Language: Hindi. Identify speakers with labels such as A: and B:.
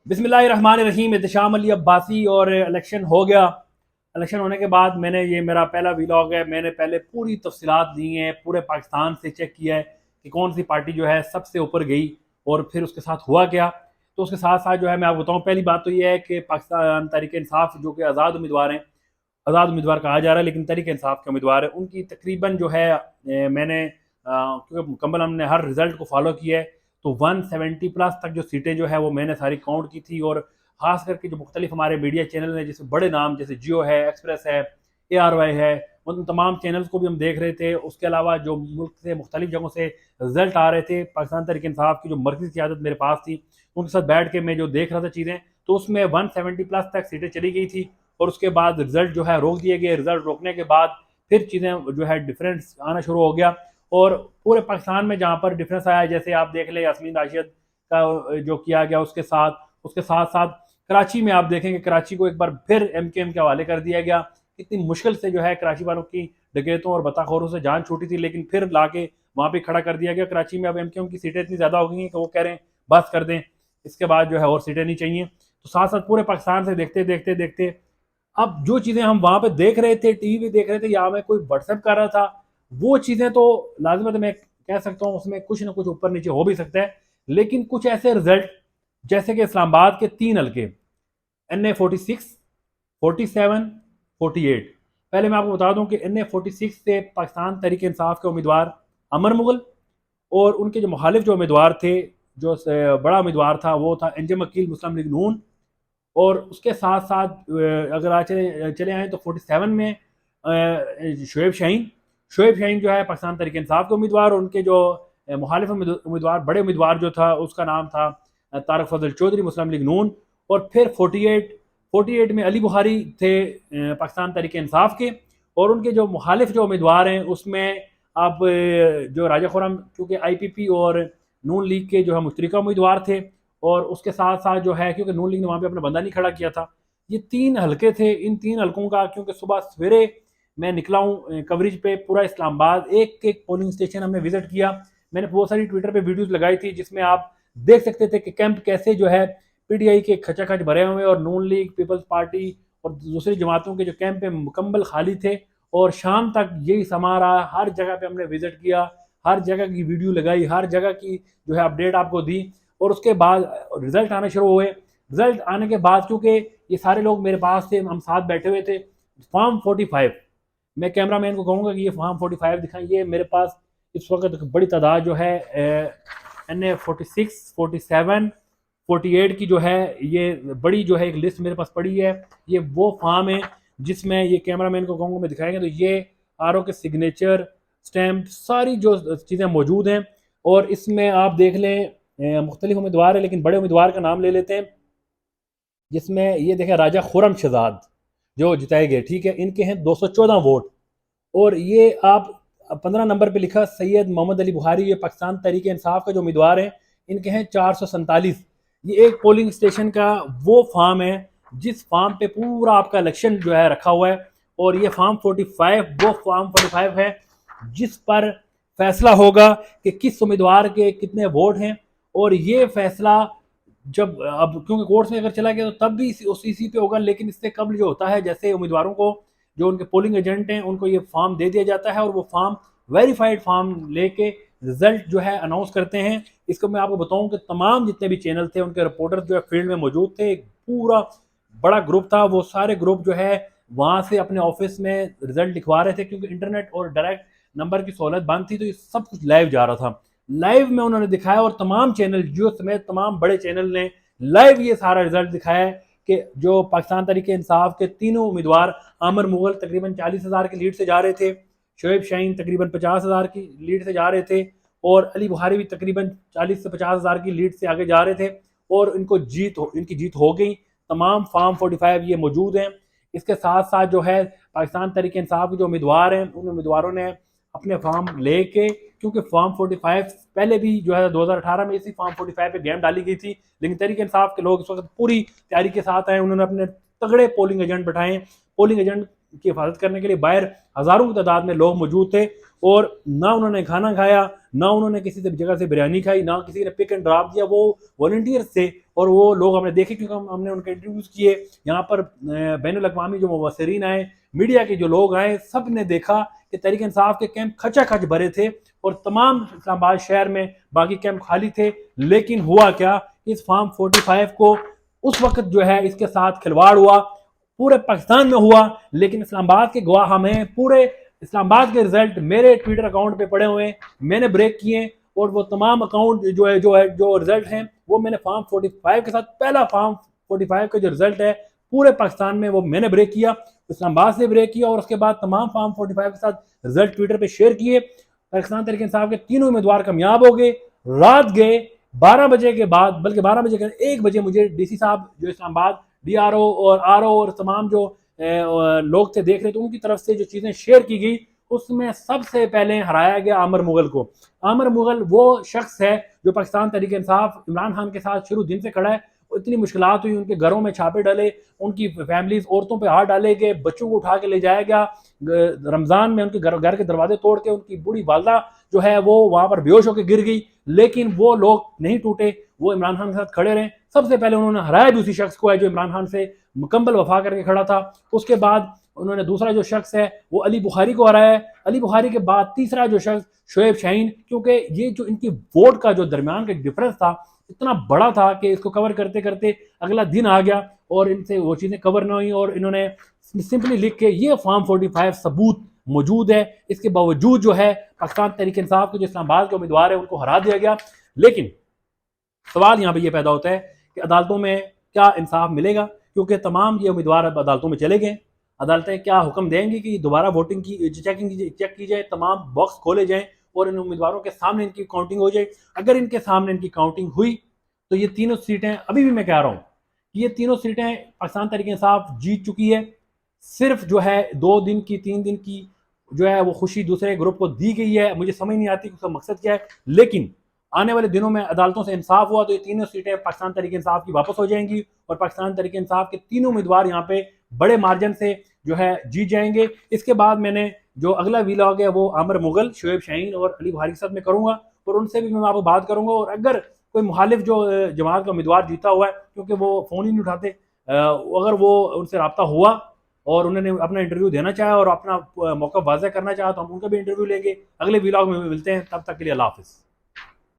A: बिस्मिल्लाहिर्रहमानिर्रहीम। एहतशाम अली अब्बासी और इलेक्शन हो गया। इलेक्शन होने के बाद ये मेरा पहला व्लॉग है। मैंने पहले पूरी तफसीलात दी हैं, पूरे पाकिस्तान से चेक किया है कि कौन सी पार्टी जो है सबसे ऊपर गई और फिर उसके साथ हुआ क्या। तो उसके साथ साथ मैं आपको बताऊँ, पहली बात तो यह है कि पाकिस्तान तहरीक इंसाफ जो कि आज़ाद उम्मीदवार हैं, आज़ाद उम्मीदवार कहा जा रहा है लेकिन तहरीक इंसाफ के उम्मीदवार है, उनकी तकरीबन मैंने क्योंकि मुकम्मल हमने हर रिजल्ट को फॉलो किया है, तो 170 प्लस तक जो सीटें जो है वो मैंने सारी काउंट की थी। और ख़ास करके जो मुख्तलिफ हमारे मीडिया चैनल हैं, जैसे बड़े नाम जैसे जियो है, एक्सप्रेस है, ARY है, उन तमाम चैनल्स को भी हम देख रहे थे। उसके अलावा जो मुल्क से मुख्तलिफ जगहों से रिजल्ट आ रहे थे, पाकिस्तान तहरीक इंसाफ की जो मरकज़ी क़यादत मेरे पास थी, उनके साथ बैठ के मैं जो देख रहा था चीज़ें, तो उसमें 170 प्लस तक सीटें चली गई थी। और उसके बाद रिजल्ट जो है रोक दिए गए। रिजल्ट रोकने के बाद फिर चीज़ें जो है डिफरेंस आना शुरू हो गया। और पूरे पाकिस्तान में जहाँ पर डिफरेंस आया, जैसे आप देख लें यास्मीन राशिद का जो किया गया, उसके साथ साथ कराची में आप देखेंगे, कराची को एक बार फिर MKM के हवाले कर दिया गया। इतनी मुश्किल से कराची वालों की डकैतों और बताखोरों से जान छूटी थी, लेकिन फिर लाके वहाँ पे खड़ा कर दिया गया। कराची में अब MKM की सीटें इतनी ज़्यादा हो गई हैं कि वो कह रहे हैं बस कर दें, इसके बाद और सीटें नहीं चाहिए। तो साथ साथ पूरे पाकिस्तान से देखते देखते देखते अब जो चीज़ें हम वहाँ पे देख रहे थे, टीवी देख रहे थे, या मैं कोई व्हाट्सएप कर रहा था, वो चीज़ें तो लाजमत मैं कह सकता हूँ उसमें कुछ ना कुछ ऊपर नीचे हो भी सकता है। लेकिन कुछ ऐसे रिजल्ट, जैसे कि इस्लामाबाद के 3 हल्के NA46, 47, 48। पहले मैं आपको बता दूं कि NA46 से पाकिस्तान तहरीक इंसाफ के उम्मीदवार अमर मुगल, और उनके जो मुखालिफ जो उम्मीदवार थे, जो बड़ा उम्मीदवार था वो था अंजुम अकील मुस्लिम लीग नून। और उसके साथ साथ अगर आज चले चले आए तो 47 में शोएब शाहीन जो है पाकिस्तान तहरीक इंसाफ के उम्मीदवार, और उनके जो मुखालिफ उम्मीदवार बड़े उम्मीदवार जो था उसका नाम था तारक फजल चौधरी मुस्लिम लीग नून। और फिर 48 में अली बुखारी थे पाकिस्तान तहरीक इंसाफ के। और उनके जो मुखालिफ जो उम्मीदवार हैं उसमें अब जो राजा खुरम, क्योंकि IPP और नून लीग के जो है मुश्तरका उम्मीदवार थे, और उसके साथ साथ क्योंकि नून लीग ने वहाँ पे अपना बंदा नहीं खड़ा किया था। ये 3 हल्के थे। इन 3 हल्कों का क्योंकि सुबह सवेरे मैं निकला हूँ कवरेज पे, पूरा इस्लामाबाद एक एक पोलिंग स्टेशन हमने विजिट किया। मैंने बहुत सारी ट्विटर पे वीडियोस लगाई थी जिसमें आप देख सकते थे कि कैंप कैसे PTI के खचाखच भरे हुए, और नून लीग, पीपल्स पार्टी और दूसरी जमातों के जो कैंप है मुकम्मल खाली थे। और शाम तक यही समा रहा। हर जगह पे हमने विजिट किया, हर जगह की वीडियो लगाई, हर जगह की अपडेट आपको दी। और उसके बाद रिजल्ट आने शुरू हुए। रिजल्ट आने के बाद क्योंकि ये सारे लोग मेरे पास थे, हम साथ बैठे हुए थे, फॉर्म 45, मैं कैमरा मैन को कहूँगा कि ये फॉर्म 45 दिखाएं। ये मेरे पास इस वक्त बड़ी तादाद NA46, 47, 48 की ये बड़ी एक लिस्ट मेरे पास पड़ी है। ये वो फॉर्म है जिसमें ये कैमरा मैन को कहूँगा मैं दिखाएंगे, तो ये RO के सिग्नेचर, स्टैम्प, सारी जो चीज़ें मौजूद हैं। और इसमें आप देख लें मुख्तलिफ उम्मीदवार है, लेकिन बड़े उम्मीदवार का नाम ले लेते हैं, जिसमें ये देखें राजा खुरम शहजाद जो जिताए गए, ठीक है, इनके हैं 214 वोट। और ये आप 15 नंबर पे लिखा सैयद मोहम्मद अली बुखारी, ये पाकिस्तान तहरीक इंसाफ का जो उम्मीदवार हैं, इनके हैं 447। ये एक पोलिंग स्टेशन का वो फार्म है जिस फार्म पे पूरा आपका इलेक्शन रखा हुआ है। और ये फार्म 45 वो फार्म 45 है जिस पर फैसला होगा कि किस उम्मीदवार के कितने वोट हैं। और ये फैसला जब अब क्योंकि कोर्ट्स में अगर चला गया तो तब भी उस इसी पे होगा, लेकिन इससे कबल जो होता है, जैसे उम्मीदवारों को जो उनके पोलिंग एजेंट हैं उनको ये फॉर्म दे दिया जाता है, और वो फॉर्म वेरीफाइड फॉर्म लेके रिजल्ट अनाउंस करते हैं। इसको मैं आपको बताऊं कि तमाम जितने भी चैनल थे उनके रिपोर्टर फील्ड में मौजूद थे। एक पूरा बड़ा ग्रुप था, वो सारे ग्रुप वहाँ से अपने ऑफिस में रिजल्ट लिखवा रहे थे, क्योंकि इंटरनेट और डायरेक्ट नंबर की सहूलत बंद थी, तो ये सब कुछ लाइव जा रहा था। लाइव में उन्होंने दिखाया, और तमाम चैनल जियो समेत तमाम बड़े चैनल ने लाइव ये सारा रिजल्ट दिखाया है कि जो पाकिस्तान तहरीक इंसाफ के तीनों उम्मीदवार, आमिर मुगल तकरीबन 40,000 की लीड से जा रहे थे, शोएब शाहीन तकरीबन 50,000 की लीड से जा रहे थे, और अली बुखारी भी तकरीबन 40 से 50,000 की लीड से आगे जा रहे थे। और इनकी जीत हो गई। तमाम फार्म 45 ये मौजूद हैं। इसके साथ साथ पाकिस्तान तहरीक इंसाफ के जो उम्मीदवार हैं, उन उम्मीदवारों ने अपने फॉर्म लेके, क्योंकि फॉर्म 45 पहले भी 2018 में इसी फॉर्म 45 पे गेम डाली गई थी, लेकिन तहरीक इंसाफ के लोग इस वक्त पूरी तैयारी के साथ आए। उन्होंने अपने तगड़े पोलिंग एजेंट बैठाए। पोलिंग एजेंट की हिफाजत करने के लिए बाहर हज़ारों की तादाद में लोग मौजूद थे, और ना उन्होंने खाना खाया, ना उन्होंने किसी से जगह से बिरयानी खाई, ना किसी ने पिक एंड ड्रॉप दिया। वो वॉलंटियर्स थे, और वो लोग हमने देखे क्योंकि हमने उनके इंटरव्यूज़ किए। यहाँ पर बैनुल अक़वामी जो मुबसरीन आए, मीडिया के जो लोग आए, सब ने देखा कि तहरीक इंसाफ के कैंप खचाखच भरे थे और तमाम इस्लामाबाद शहर में बाकी कैंप खाली थे। लेकिन हुआ क्या, इस फार्म 45 को उस वक्त जो है इसके साथ खिलवाड़ हुआ, पूरे पाकिस्तान में हुआ। लेकिन इस्लामाबाद के गवाह हमें, पूरे इस्लामाबाद के रिजल्ट मेरे ट्विटर अकाउंट पे पड़े हुए हैं, मैंने ब्रेक किए और वो तमाम अकाउंट जो रिजल्ट हैं वो मैंने फार्म 45 के साथ, पहला फार्म 45 का जो रिजल्ट है पूरे पाकिस्तान में वो मैंने ब्रेक किया, इस्लामाबाद से ब्रेक किया और उसके बाद तमाम फार्म 45 के साथ रिजल्ट ट्विटर पे शेयर किए। पाकिस्तान तहरीक इंसाफ के तीनों उम्मीदवार कामयाब हो गए। रात गए 12 बजे के बाद, बल्कि 12 बजे के 1 बजे मुझे डीसी साहब जो इस्लामाबाद डीआरओ और आरओ और तमाम जो लोग थे देख रहे थे उनकी तरफ से जो चीज़ें शेयर की गई, उसमें सबसे पहले हराया गया आमिर मुगल को। आमिर मुगल वो शख्स है जो पाकिस्तान तहरीक इंसाफ इमरान खान के साथ शुरू दिन से खड़ा है। इतनी मुश्किलात हुई, उनके घरों में छापे डाले, उनकी फैमिलीज, औरतों पे हाथ डाले गए, बच्चों को उठा के ले जाया गया, रमज़ान में उनके घर के दरवाजे तोड़ के उनकी बूढ़ी वालदा जो है वो वहाँ पर बेहोश होकर गिर गई। लेकिन वो लोग नहीं टूटे, वो इमरान खान के साथ खड़े रहे। सबसे पहले उन्होंने हराया भी उसी शख्स को है जो इमरान खान से मुकम्मल वफा करके खड़ा था। उसके बाद उन्होंने दूसरा जो शख्स है वो अली बुखारी को हराया है। अली बुखारी के बाद तीसरा जो शख्स शोएब शाहीन, क्योंकि ये जो इनकी वोट का जो दरमियान का डिफरेंस था इतना बड़ा था कि इसको कवर करते करते अगला दिन आ गया और इनसे वो चीज़ें कवर ना हुई और इन्होंने सिंपली लिख के ये फार्म 45 सबूत मौजूद है, इसके बावजूद जो है पाकिस्तान तहरीक इंसाफ के जो इस्लामाबाद के उम्मीदवार है उनको हरा दिया गया। लेकिन सवाल यहाँ पे ये पैदा होता है कि अदालतों में क्या इंसाफ मिलेगा, क्योंकि तमाम ये उम्मीदवार अब अदालतों में चले गए। अदालतें क्या हुक्म देंगी कि दोबारा वोटिंग की चेक की जाए, तमाम बॉक्स खोले जाएं और इन उम्मीदवारों के सामने इनकी काउंटिंग हो जाए। अगर इनके सामने इनकी काउंटिंग हुई तो ये तीनों सीटें, अभी भी मैं कह रहा हूँ कि ये तीनों सीटें पाकिस्तान तहरीक इंसाफ जीत चुकी है। सिर्फ जो है 2 दिन की 3 दिन की जो है वो खुशी दूसरे ग्रुप को दी गई है। मुझे समझ नहीं आती उसका मकसद क्या है, लेकिन आने वाले दिनों में अदालतों से इंसाफ हुआ तो ये तीनों सीटें पाकिस्तान तहरीक इंसाफ की वापस हो जाएंगी और पाकिस्तान तहरीक इंसाफ के तीनों उम्मीदवार यहाँ पे बड़े मार्जिन से जो है जीत जाएंगे। इसके बाद मैंने जो अगला व्लॉग है वो आमिर मुगल, शोएब शाहीन और अली बुखारी के साथ में करूँगा और उनसे भी मैं आपको बात करूँगा। और अगर कोई मुखालिफ जो जमात का उम्मीदवार जीता हुआ है, क्योंकि वो फ़ोन ही नहीं उठाते, अगर वो उनसे रब्ता हुआ और उन्होंने अपना इंटरव्यू देना चाहा और अपना मौका वाज़ह करना चाहा तो हम उनका भी इंटरव्यू लेंगे। अगले व्लॉग में मिलते हैं, तब तक के लिए अल्लाह हाफ़िज़।